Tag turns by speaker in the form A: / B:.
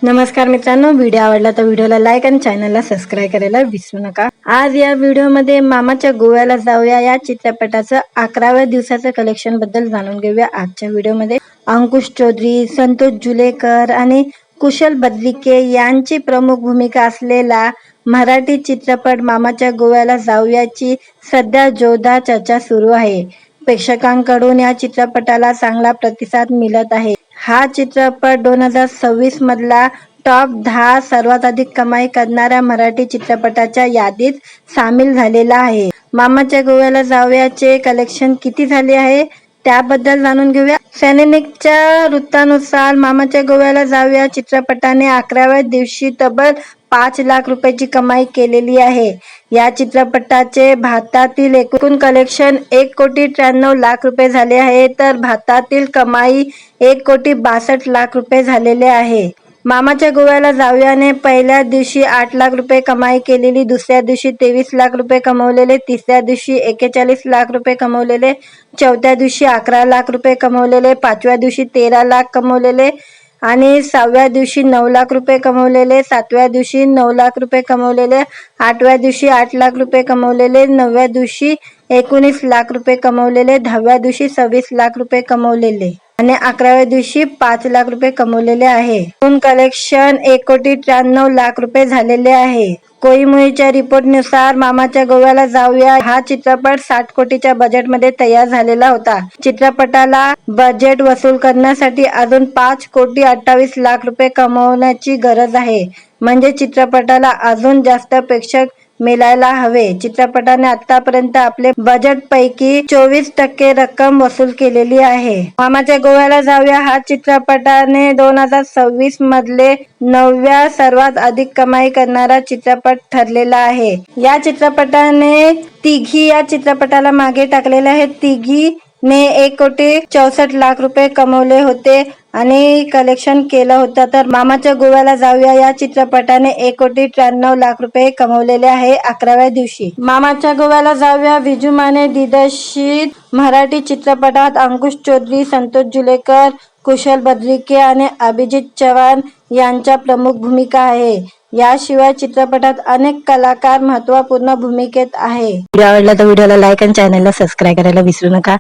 A: नमस्कार मित्रांनो, व्हिडिओ आवडला तर व्हिडिओला लाईक आणि चॅनलला सबस्क्राईब करायला विसरू नका। आज या व्हिडिओमध्ये मामाच्या गोव्याला जाऊया या चित्रपटाचं 11व्या दिवसाचं कलेक्शन बद्दल जाणून घेऊया। आजच्या व्हिडिओमध्ये अंकुश चौधरी, संतोष जुलेकर आणि कुशल बद्रिके यांची प्रमुख भूमिका असलेला मराठी चित्रपट मामाच्या गोव्याला जाऊयाची सध्या जोरदार चर्चा सुरू आहे। प्रेक्षकांकडून या चित्रपटाला चांगला प्रतिसाद मिळत आहे। हा चित्रपट 2026 मधला टॉप 10 सर्वात अधिक कमाई करणाऱ्या मराठी चित्रपटाच्या यादीत सामील झालेला आहे। मामाच्या गोव्याला जाऊयाचे कलेक्शन किती झाले आहे त्याबद्दल जाणून घेऊया। सैनिकच्या वृत्तानुसार मामाच्या गोव्याला जाऊया चित्रपटाने 11व्या दिवशी तब्बल 5 लाख रुपयाची कमाई केलेली आहे। या चित्रपटाचे भारतातील एकूण कलेक्शन 1,93,00,000 रुपये झाले आहे, तर भारतातील कमाई 1,62,00,000 रुपये झालेले आहे। मामाच्या गोव्याला जाऊयाने पहिल्या दिवशी 8 लाख रुपये कमाई केलेली, दुसऱ्या दिवशी 23 लाख रुपये कमवलेले, तिसऱ्या दिवशी 41 लाख रुपये कमवलेले, चौथ्या दिवशी 11 लाख रुपये कमवलेले, पाचव्या दिवशी 13 लाख कमवलेले आणि 6व्या दिवशी 9 लाख रुपये कमवलेले, 7व्या दिवशी 9 लाख रुपये कमवलेले, 8व्या दिवशी 8 लाख रुपये कमवलेले, 9व्या दिवशी 19 लाख रुपये कमवलेले, 10व्या दिवशी 26 लाख रुपये कमवलेले आणि 11व्या दिवशी 5 लाख रुपये कमवलेले आहे। एकूण कलेक्शन 1,93,00,000 रुपये झालेले आहे। कोईमुईच्या रिपोर्टनुसार मामाच्या गोव्याला जाऊया हा चित्रपट 60 कोटीच्या बजेटमध्ये तयार झालेला होता। चित्रपटाला बजेट वसूल करण्यासाठी अजून 5,28,00,000 रुपये कमवण्याची गरज आहे, म्हणजे चित्रपटाला अजून जास्त प्रेक्षक मिळायला हवे। चित्रपटाने आतापर्यंत आपले बजेट पैकी 24% रक्कम वसूल केलेली आहे। मामाच्या गोव्याला जाऊया हा चित्रपटाने 2026 मधले 9व्या सर्वात अधिक कमाई करणारा चित्रपट ठरलेला आहे। या चित्रपटाने तिघी या चित्रपटाला मागे टाकलेले आहे। तिघी ने 1,64,00,000 रुपये कमवले होते आणि कलेक्शन केलं होतं, तर मामाच्या गोव्याला जाऊया या चित्रपटाने 1,93,00,000 रुपये कमवलेले आहे 11व्या दिवशी। मामाच्या गोव्याला जाऊया विजू माने दिग्दर्शित मराठी चित्रपटात अंकुश चौधरी, संतोष जुलेकर, कुशल बद्रिके आणि अभिजित चव्हाण यांच्या प्रमुख भूमिका आहे। याशिवाय चित्रपटात अनेक कलाकार महत्त्वपूर्ण भूमिकेत आहे। व्हिडिओ आवडला तर व्हिडिओला लाईक आणि चॅनलला सबस्क्राईब करायला विसरू नका।